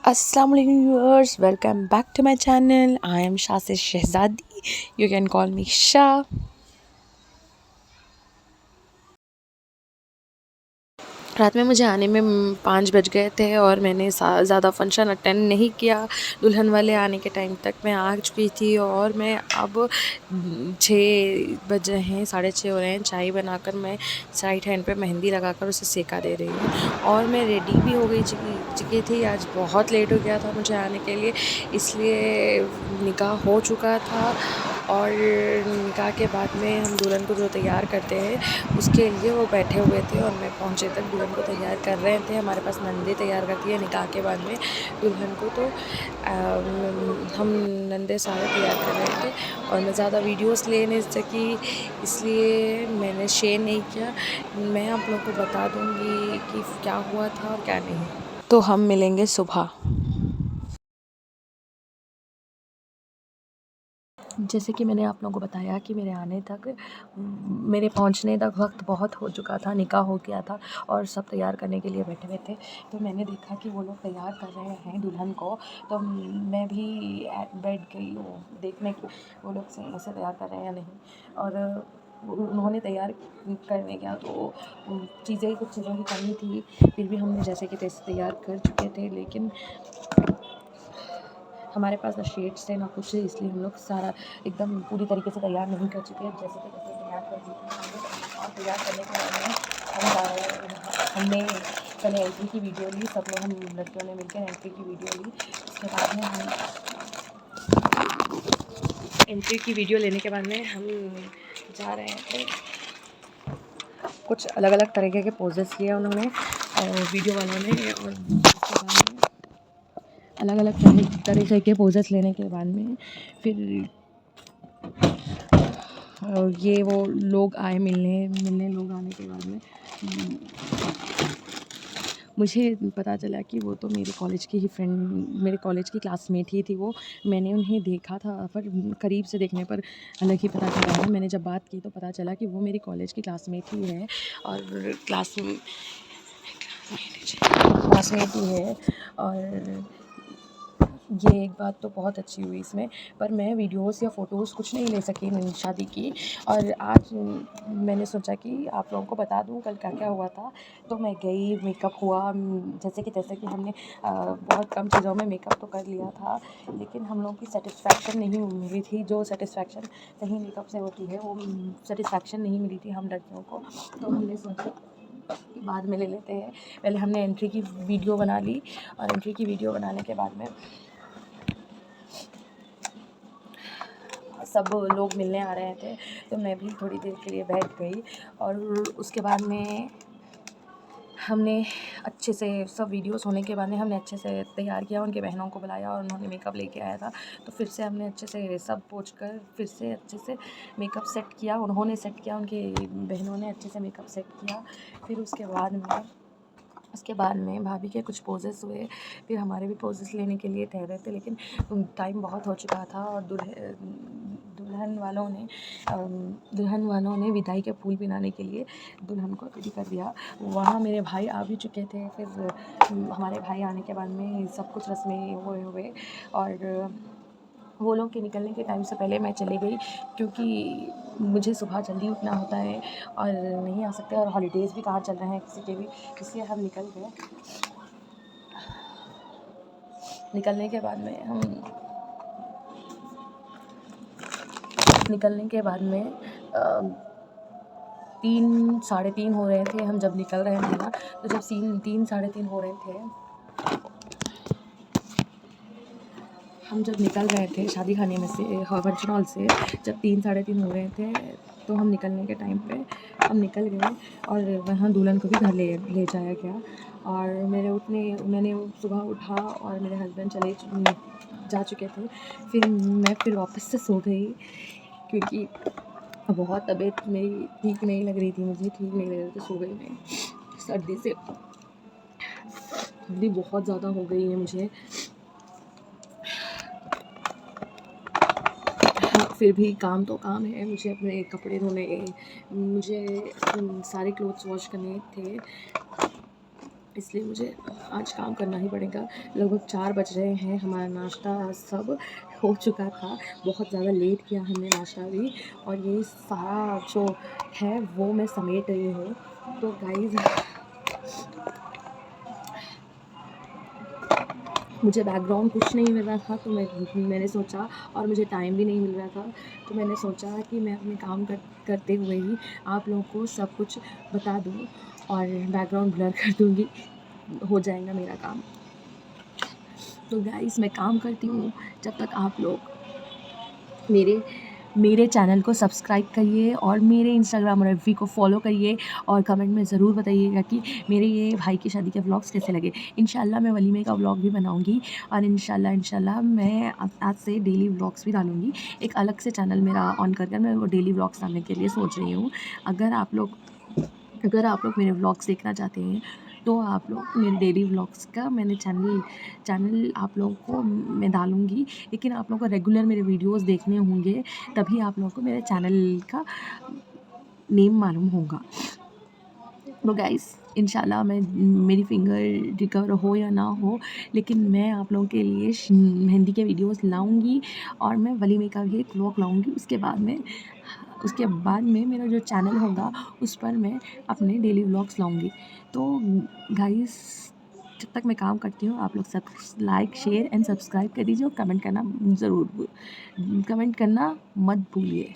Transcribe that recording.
Assalamu alaikum viewers, welcome back to my channel. I am Shasish Shehzadi. You can call me Shah. रात में मुझे आने में 5 बज गए थे और मैंने ज़्यादा फंक्शन अटेंड नहीं किया। दुल्हन वाले आने के टाइम तक मैं आ चुकी थी और मैं अब 6 बज रहे हैं, 6:30 हो रहे हैं। चाय बनाकर मैं राइट हैंड पे मेहंदी लगाकर उसे सेका दे रही हूँ और मैं रेडी भी हो गई चुकी थी। आज बहुत लेट हो गया था मुझे आने के लिए, इसलिए निकाह हो चुका था और निकाह के बाद में हम दुल्हन को जो तैयार करते हैं उसके लिए वो बैठे हुए थे और मैं पहुँचे तक दुल्हन को तैयार कर रहे थे। हमारे पास नंदे तैयार करती है निकाह के बाद में दुल्हन को, तो हम नंदे सारे तैयार कर रहे थे और मैं ज़्यादा वीडियोस ले नहीं सकी, इसलिए मैंने शेयर नहीं किया। मैं आप लोगों को बता दूँगी कि क्या हुआ था और क्या नहीं। तो हम मिलेंगे सुबह। जैसे कि मैंने आप लोगों को बताया कि मेरे पहुंचने तक वक्त बहुत हो चुका था, निकाह हो गया था और सब तैयार करने के लिए बैठे हुए थे। तो मैंने देखा कि वो लोग तैयार कर रहे हैं दुल्हन को, तो मैं भी बैठ गई वो देखने की वो लोग सही से तैयार कर रहे हैं या नहीं। और उन्होंने तैयार करने गया तो कुछ चीज़ों की कमी थी, फिर भी हमने जैसे कि तैसे तैयार कर चुके थे, लेकिन हमारे पास ना शेड्स थे ना कुछ, इसलिए हम लोग सारा एकदम पूरी तरीके से तैयार नहीं कर चुके। जैसे कि तैसे तैयार कर चुके और तैयार करने के बाद में हमने पहले एंट्री की वीडियो ली, सब लोग हम लड़कियों ने मिलकर एंट्री की वीडियो ली। उसके बाद में हम एंट्री की वीडियो लेने के बाद में हम जा रहे थे। कुछ अलग अलग तरीके के पोजेस किए उन्होंने और वीडियो वालों ने, और उसके बाद में अलग अलग तरीके के पोजेस लेने के बाद में फिर ये वो लोग आए मिलने लोग आने के बाद में मुझे पता चला कि वो तो मेरे कॉलेज की ही फ्रेंड, मेरे कॉलेज की क्लासमेट ही थी वो। मैंने उन्हें देखा था पर करीब से देखने पर अलग ही पता चला है। मैंने जब बात की तो पता चला कि वो मेरी कॉलेज की क्लासमेट ही है और क्लासमेट ही है। और ये एक बात तो बहुत अच्छी हुई इसमें, पर मैं वीडियोस या फ़ोटोज़ कुछ नहीं ले सकी मेरी शादी की। और आज मैंने सोचा कि आप लोगों को बता दूं कल क्या क्या हुआ था। तो मैं गई, मेकअप हुआ, जैसे कि हमने बहुत कम चीज़ों में मेकअप तो कर लिया था, लेकिन हम लोगों की सेटिस्फेक्शन नहीं मिली थी। जो सेटिस्फेक्शन सही मेकअप से होती है वो सेटिस्फेक्शन नहीं मिली थी हम लड़कियों को। तो हमने सोचा कि बाद में ले लेते हैं। पहले हमने एंट्री की वीडियो बना ली और एंट्री की वीडियो बनाने के बाद में सब लोग मिलने आ रहे थे, तो मैं भी थोड़ी देर के लिए बैठ गई। और उसके बाद में हमने अच्छे से सब वीडियोस होने के बाद में हमने अच्छे से तैयार किया, उनके बहनों को बुलाया और उन्होंने मेकअप लेके आया था। तो फिर से हमने अच्छे से सब पोंछ कर फिर से अच्छे से मेकअप सेट किया, उन्होंने सेट किया, उनकी बहनों ने अच्छे से मेकअप सेट किया। फिर उसके बाद में भाभी के कुछ पोजेस हुए, फिर हमारे भी पोजेस लेने के लिए ठहरे थे, लेकिन टाइम बहुत हो चुका था। और दुल्हन वालों ने विदाई के फूल पिनाने के लिए दुल्हन को रेडी कर दिया। वहाँ मेरे भाई आ भी चुके थे। फिर हमारे भाई आने के बाद में सब कुछ रस्में हुए और वो लोग के निकलने के टाइम से पहले मैं चली गई, क्योंकि मुझे सुबह जल्दी उठना होता है और नहीं आ सकते, और हॉलीडेज़ भी कहाँ चल रहे हैं किसी के भी, इसलिए हम निकल गए। निकलने के बाद में 3 साढ़े 3 हो रहे थे हम जब निकल रहे थे ना। तो जब 3 साढ़े 3 हो रहे थे, हम जब निकल रहे थे शादी खाने में से फंक्शन हॉल से, जब 3 साढ़े 3 हो रहे थे, तो हम निकलने के टाइम पे हम निकल गए और वहाँ दुल्हन को भी घर ले जाया गया। और मैंने सुबह उठा और मेरे हस्बैंड जा चुके थे। फिर वापस से सो गई, क्योंकि बहुत तबीयत मेरी ठीक नहीं लग रही थी, मुझे ठीक नहीं लग रही थी। सो गई मैं, सर्दी बहुत ज़्यादा हो गई है मुझे। फिर भी काम तो काम है, मुझे अपने कपड़े धोने, मुझे सारे क्लोथ्स वॉश करने थे। इसलिए मुझे आज काम करना ही पड़ेगा। लगभग 4 बज रहे हैं, हमारा नाश्ता सब हो चुका था, बहुत ज़्यादा लेट किया हमने नाश्ता भी, और ये सारा जो है वो मैं समेट रही हूँ। तो गाइज़, मुझे बैकग्राउंड कुछ नहीं मिल रहा था, तो मैंने सोचा, और मुझे टाइम भी नहीं मिल रहा था, तो मैंने सोचा कि मैं अपने काम करते हुए ही आप लोगों को सब कुछ बता दूँ और बैकग्राउंड ब्लर कर दूँगी, हो जाएगा मेरा काम। तो गाइस, मैं काम करती हूँ, जब तक आप लोग मेरे मेरे चैनल को सब्सक्राइब करिए और मेरे इंस्टाग्राम और एफबी को फॉलो करिए, और कमेंट में ज़रूर बताइएगा कि मेरे ये भाई की शादी के व्लॉग्स कैसे लगे। इंशाल्लाह मैं वलीमे का व्लॉग भी बनाऊंगी, और इंशाल्लाह मैं आज से डेली व्लॉग्स भी डालूंगी। एक अलग से चैनल मेरा ऑन कर मैं वो डेली व्लॉग्स डालने के लिए सोच रही हूँ। अगर आप लोग मेरे व्लॉग्स देखना चाहते हैं, तो आप लोग मेरे डेली व्लॉग्स का मैंने चैनल आप लोगों को मैं डालूँगी, लेकिन आप लोगों को रेगुलर मेरे वीडियोज़ देखने होंगे, तभी आप लोगों को मेरे चैनल का नेम मालूम होगा। तो गाइस, इंशाल्लाह मेरी फिंगर रिकवर हो या ना हो, लेकिन मैं आप लोगों के लिए मेहंदी के वीडियोस लाऊंगी, और मैं वलीमे का भी एक व्लॉग लाऊंगी। उसके बाद में मेरा जो चैनल होगा उस पर मैं अपने डेली व्लॉग्स लाऊंगी। तो गाइस, जब तक मैं काम करती हूँ, आप लोग सब लाइक, शेयर एंड सब्सक्राइब कर दीजिए, और कमेंट करना मत भूलिए।